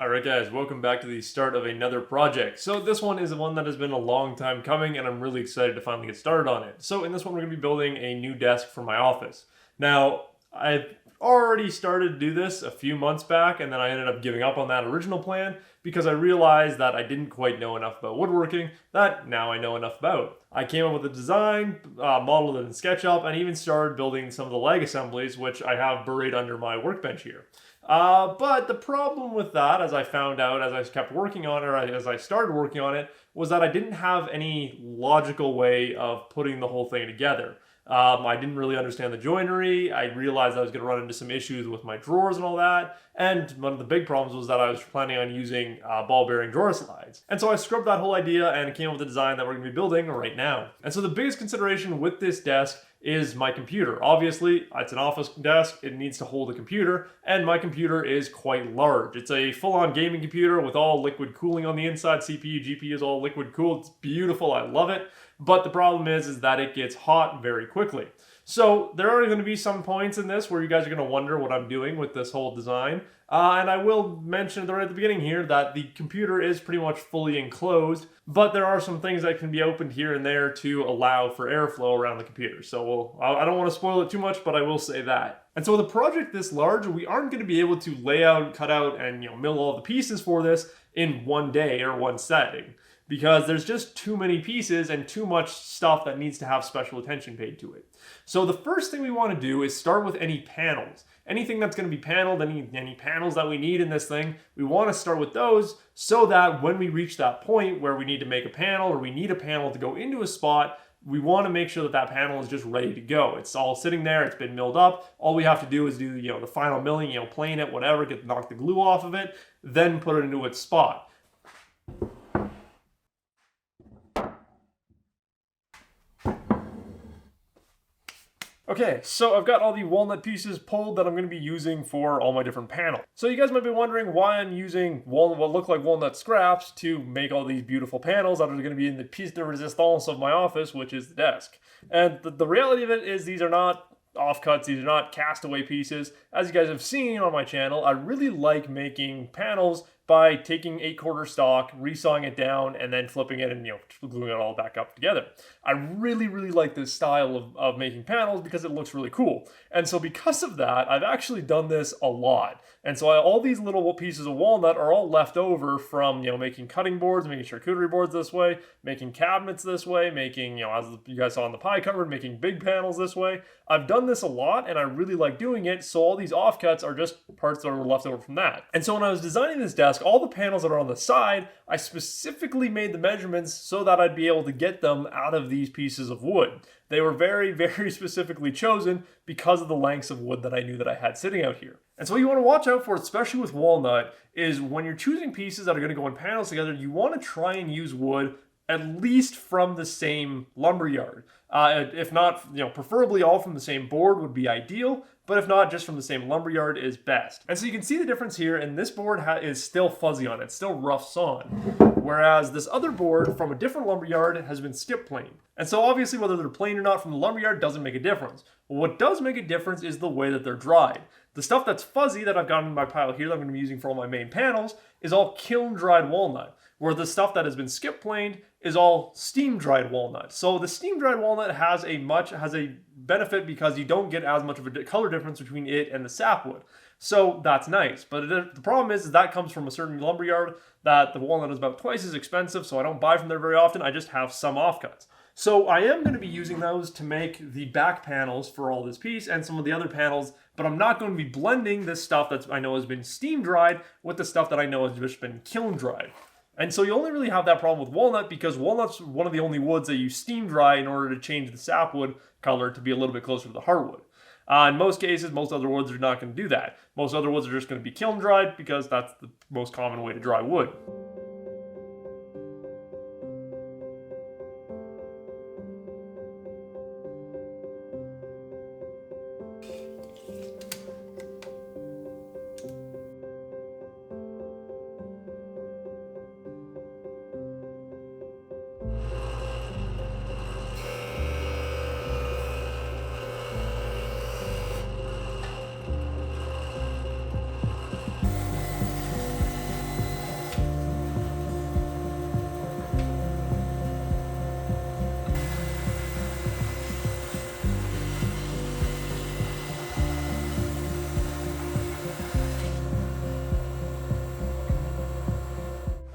Alright guys, welcome back to the start of another project. So this one is one that has been a long time coming and I'm really excited to finally get started on it. So in this one we're going to be building a new desk for my office. Now, I've already started to do this a few months back and then I ended up giving up on that original plan because I realized that I didn't quite know enough about woodworking that now I know enough about. I came up with a design, modeled it in SketchUp, and even started building some of the leg assemblies, which I have buried under my workbench here. But the problem with that, as I found out as I kept working on it, or as I started working on it, was that I didn't have any logical way of putting the whole thing together. I didn't really understand the joinery. I realized I was going to run into some issues with my drawers and all that. And one of the big problems was that I was planning on using ball bearing drawer slides. And so I scrubbed that whole idea and came up with the design that we're going to be building right now. And so the biggest consideration with this desk is my computer. Obviously, it's an office desk, it needs to hold a computer, and my computer is quite large. It's a full-on gaming computer with all liquid cooling on the inside. CPU, GPU is all liquid cooled. It's beautiful, I love it. But the problem is that it gets hot very quickly. So there are going to be some points in this where you guys are going to wonder what I'm doing with this whole design. And I will mention right at the beginning here that the computer is pretty much fully enclosed, but there are some things that can be opened here and there to allow for airflow around the computer. So I don't want to spoil it too much, but I will say that. And so with a project this large, we aren't going to be able to lay out, cut out, and mill all the pieces for this in one day or one setting, because there's just too many pieces and too much stuff that needs to have special attention paid to it. So the first thing we want to do is start with any panels. Anything that's going to be paneled, any panels that we need in this thing, we want to start with those so that when we reach that point where we need to make a panel or we need a panel to go into a spot, we want to make sure that that panel is just ready to go. It's all sitting there, it's been milled up. All we have to do is do the final milling, plane it, whatever, knock the glue off of it, then put it into its spot. Okay, so I've got all the walnut pieces pulled that I'm going to be using for all my different panels. So you guys might be wondering why I'm using what look like walnut scraps to make all these beautiful panels that are going to be in the piece de resistance of my office, which is the desk. And the reality of it is these are not offcuts, these are not castaway pieces. As you guys have seen on my channel, I really like making panels by taking 8/4 stock, resawing it down, and then flipping it and gluing it all back up together. I really like this style of making panels because it looks really cool. And so because of that, I've actually done this a lot. And so all these little pieces of walnut are all left over from making cutting boards, making charcuterie boards this way, making cabinets this way, making as you guys saw on the pie cupboard, making big panels this way. I've done this a lot and I really like doing it. So all these offcuts are just parts that were left over from that. And so when I was designing this desk, all the panels that are on the side, I specifically made the measurements so that I'd be able to get them out of these pieces of wood. They were very specifically chosen because of the lengths of wood that I knew that I had sitting out here. And so what you want to watch out for, especially with walnut, is when you're choosing pieces that are going to go in panels together, you want to try and use wood at least from the same lumber yard. If not, preferably all from the same board would be ideal, but if not, just from the same lumber yard is best. And so you can see the difference here, and this board is still fuzzy on it, it's still rough sawn. Whereas this other board from a different lumber yard has been skip planed. And so obviously whether they're planed or not from the lumber yard doesn't make a difference. What does make a difference is the way that they're dried. The stuff that's fuzzy that I've got in my pile here that I'm going to be using for all my main panels is all kiln dried walnut, where the stuff that has been skip planed is all steam dried walnut. So the steam dried walnut has a benefit because you don't get as much of a color difference between it and the sapwood. So that's nice. But the problem is that comes from a certain lumber yard that the walnut is about twice as expensive, so I don't buy from there very often. I just have some offcuts. So I am going to be using those to make the back panels for all this piece and some of the other panels, but I'm not going to be blending this stuff that I know has been steam dried with the stuff that I know has just been kiln dried. And so you only really have that problem with walnut because walnut's one of the only woods that you steam dry in order to change the sapwood color to be a little bit closer to the hardwood. In most cases, most other woods are not going to do that. Most other woods are just going to be kiln dried because that's the most common way to dry wood.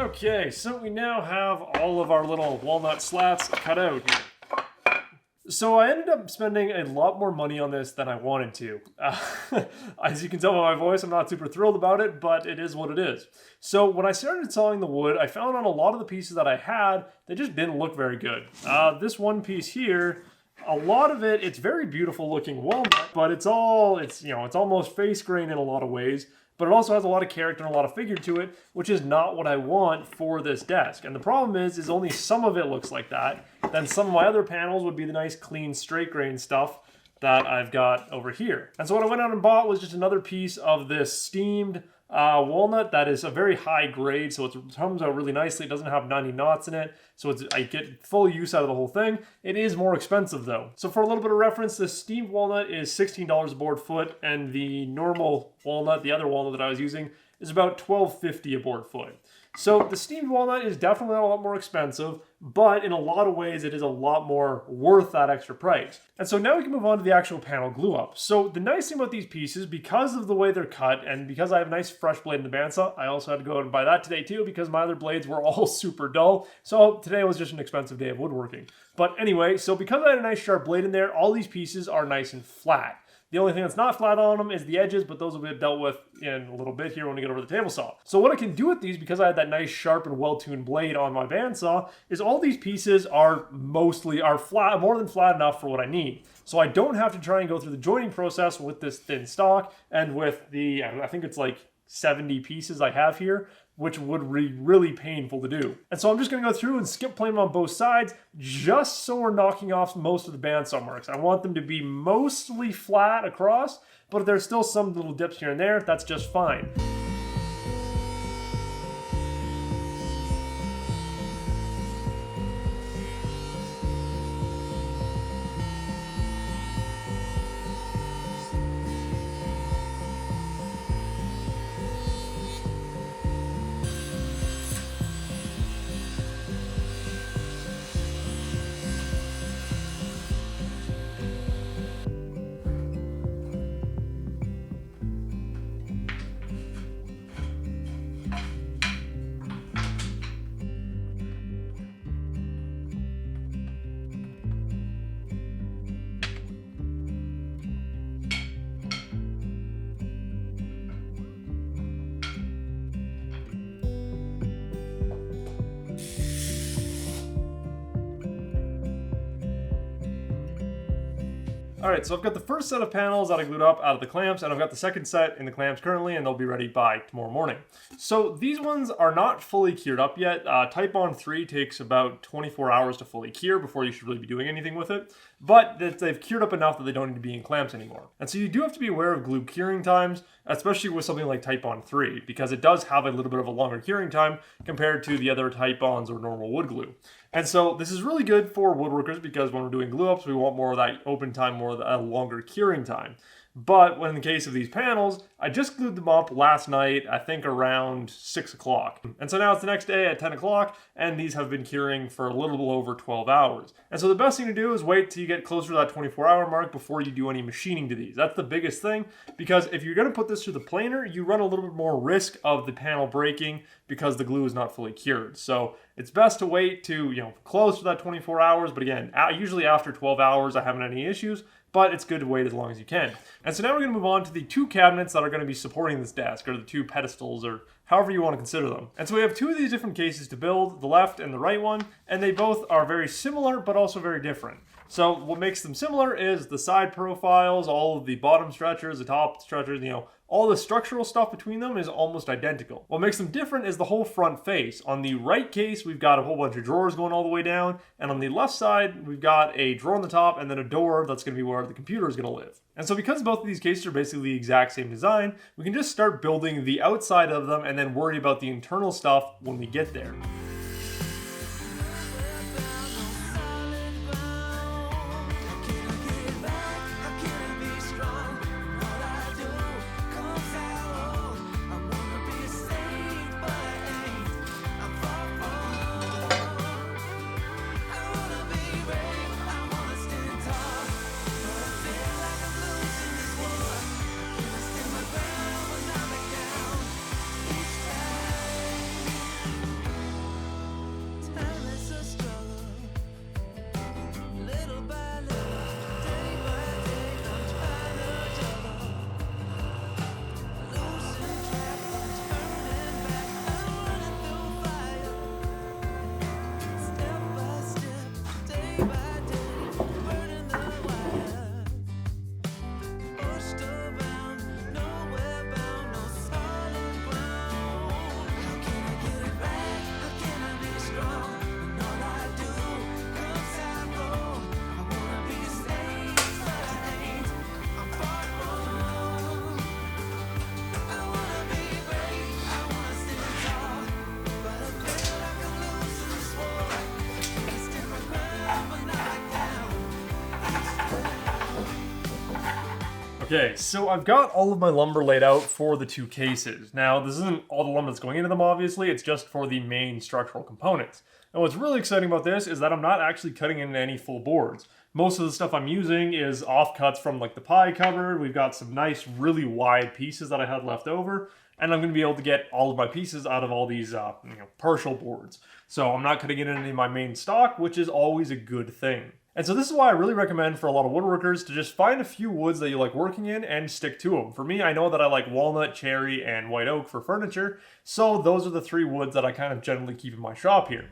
Okay, so we now have all of our little walnut slats cut out. So I ended up spending a lot more money on this than I wanted to. As you can tell by my voice, I'm not super thrilled about it, but it is what it is. So when I started sawing the wood, I found on a lot of the pieces that I had, they just didn't look very good. This one piece here, a lot of it, it's very beautiful looking walnut, but it's almost face grain in a lot of ways. But it also has a lot of character and a lot of figure to it, which is not what I want for this desk. And the problem is only some of it looks like that. Then some of my other panels would be the nice, clean, straight grain stuff that I've got over here. And so what I went out and bought was just another piece of this steamed walnut that is a very high grade, so it comes out really nicely. It doesn't have 90 knots in it, so I get full use out of the whole thing. It is more expensive though. So for a little bit of reference, this steamed walnut is $16 a board foot, and the normal walnut, the other walnut that I was using, is about $12.50 a board foot. So the steamed walnut is definitely a lot more expensive, but in a lot of ways it is a lot more worth that extra price. And so now we can move on to the actual panel glue up. So the nice thing about these pieces, because of the way they're cut and because I have a nice fresh blade in the bandsaw, I also had to go out and buy that today too because my other blades were all super dull. So today was just an expensive day of woodworking. But anyway, so because I had a nice sharp blade in there, all these pieces are nice and flat. The only thing that's not flat on them is the edges, but those will be dealt with in a little bit here when we get over the table saw. So what I can do with these, because I had that nice sharp and well-tuned blade on my bandsaw, is all these pieces are flat, more than flat enough for what I need. So I don't have to try and go through the joining process with this thin stock and with the, I think it's like 70 pieces I have here, which would be really painful to do. And so I'm just gonna go through and skip plane on both sides, just so we're knocking off most of the bandsaw marks. I want them to be mostly flat across, but if there's still some little dips here and there, that's just fine. Alright, so I've got the first set of panels that I glued up out of the clamps, and I've got the second set in the clamps currently, and they'll be ready by tomorrow morning. So these ones are not fully cured up yet. Type-on 3 takes about 24 hours to fully cure before you should really be doing anything with it, but they've cured up enough that they don't need to be in clamps anymore. And so you do have to be aware of glue curing times, especially with something like Type-on 3, because it does have a little bit of a longer curing time compared to the other Type-ons or normal wood glue. And so this is really good for woodworkers because when we're doing glue ups, we want more of that open time, more of a longer curing time. But when in the case of these panels, I just glued them up last night, I think around 6 o'clock. And so now it's the next day at 10 o'clock, and these have been curing for a little over 12 hours. And so the best thing to do is wait till you get closer to that 24-hour mark before you do any machining to these. That's the biggest thing, because if you're gonna put this through the planer, you run a little bit more risk of the panel breaking because the glue is not fully cured. So it's best to wait to, close to that 24 hours, but again, usually after 12 hours, I haven't had any issues, but it's good to wait as long as you can. And so now we're going to move on to the two cabinets that are going to be supporting this desk, or the two pedestals, or however you want to consider them. And so we have two of these different cases to build, the left and the right one, and they both are very similar, but also very different. So what makes them similar is the side profiles, all of the bottom stretchers, the top stretchers, all the structural stuff between them is almost identical. What makes them different is the whole front face. On the right case, we've got a whole bunch of drawers going all the way down, and on the left side, we've got a drawer on the top and then a door that's going to be where the computer is going to live. And so because both of these cases are basically the exact same design, we can just start building the outside of them and then worry about the internal stuff when we get there. Okay, so I've got all of my lumber laid out for the two cases. Now, this isn't all the lumber that's going into them, obviously, it's just for the main structural components. And what's really exciting about this is that I'm not actually cutting in any full boards. Most of the stuff I'm using is offcuts from like the pie cupboard. We've got some nice, really wide pieces that I had left over, and I'm going to be able to get all of my pieces out of all these partial boards. So I'm not cutting in any of my main stock, which is always a good thing. And so this is why I really recommend for a lot of woodworkers to just find a few woods that you like working in and stick to them. For me, I know that I like walnut, cherry, and white oak for furniture, so those are the three woods that I kind of generally keep in my shop here.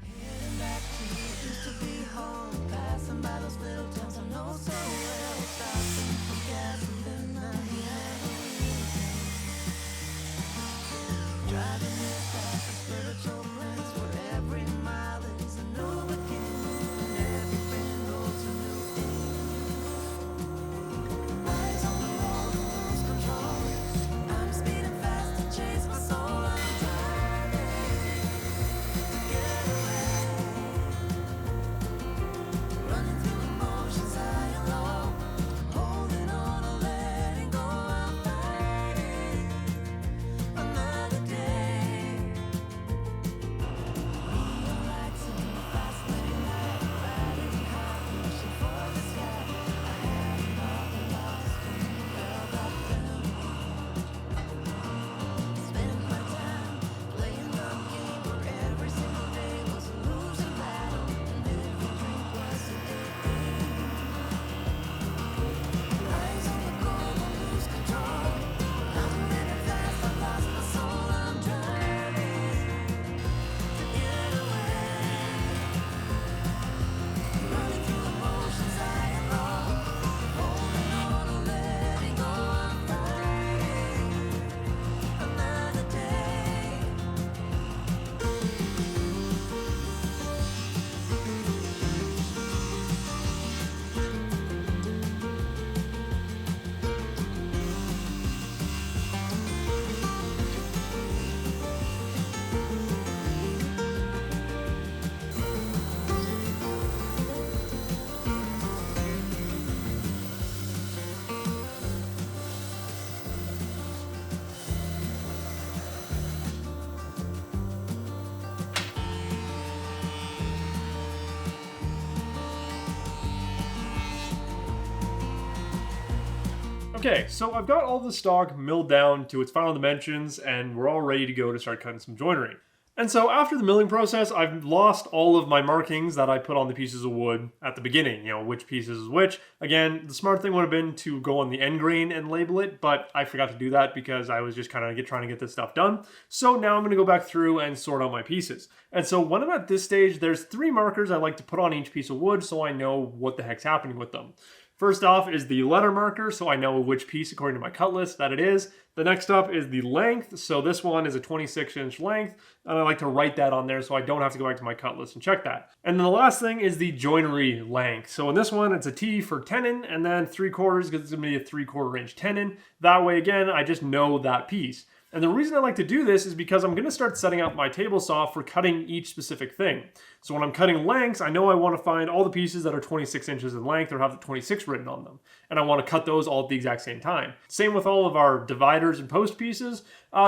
Okay, so I've got all the stock milled down to its final dimensions, and we're all ready to go to start cutting some joinery. And so after the milling process, I've lost all of my markings that I put on the pieces of wood at the beginning, which pieces is which. Again, the smart thing would have been to go on the end grain and label it, but I forgot to do that because I was just kind of trying to get this stuff done. So now I'm going to go back through and sort out my pieces. And so when I'm at this stage, there's 3 markers I like to put on each piece of wood so I know what the heck's happening with them. First off is the letter marker, so I know which piece, according to my cut list, that it is. The next up is the length, so this one is a 26-inch length, and I like to write that on there so I don't have to go back to my cut list and check that. And then the last thing is the joinery length. So in this one, it's a T for tenon, and then 3/4 because it's going to be a 3/4 inch tenon. That way, again, I just know that piece. And the reason I like to do this is because I'm going to start setting up my table saw for cutting each specific thing. So when I'm cutting lengths, I know I want to find all the pieces that are 26 inches in length or have the 26 written on them. And I want to cut those all at the exact same time. Same with all of our dividers and post pieces.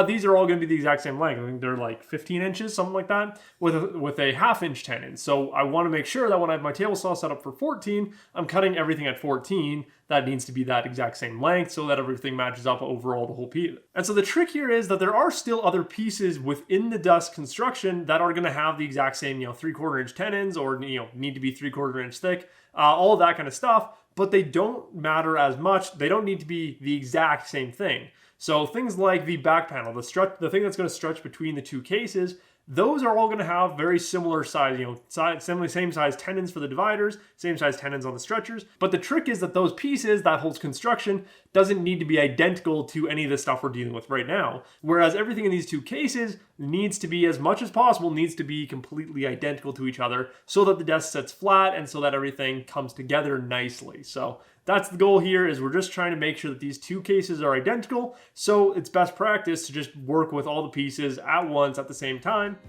These are all going to be the exact same length. I think they're like 15 inches, something like that, with a 1/2 tenon. So I want to make sure that when I have my table saw set up for 14, I'm cutting everything at 14. That needs to be that exact same length so that everything matches up overall the whole piece. And so the trick here is that there are still other pieces within the dust construction that are going to have the exact same, 3/4 inch tenons or, need to be 3/4 inch thick, all of that kind of stuff, but they don't matter as much. They don't need to be the exact same thing. So things like the back panel, the thing that's going to stretch between the two cases, those are all going to have very similar size, same size tenons for the dividers, same size tenons on the stretchers. But the trick is that those pieces, that whole construction, doesn't need to be identical to any of the stuff we're dealing with right now. Whereas everything in these two cases needs to be, as much as possible, needs to be completely identical to each other so that the desk sits flat and so that everything comes together nicely. So that's the goal here, is we're just trying to make sure that these two cases are identical. So it's best practice to just work with all the pieces at once at the same time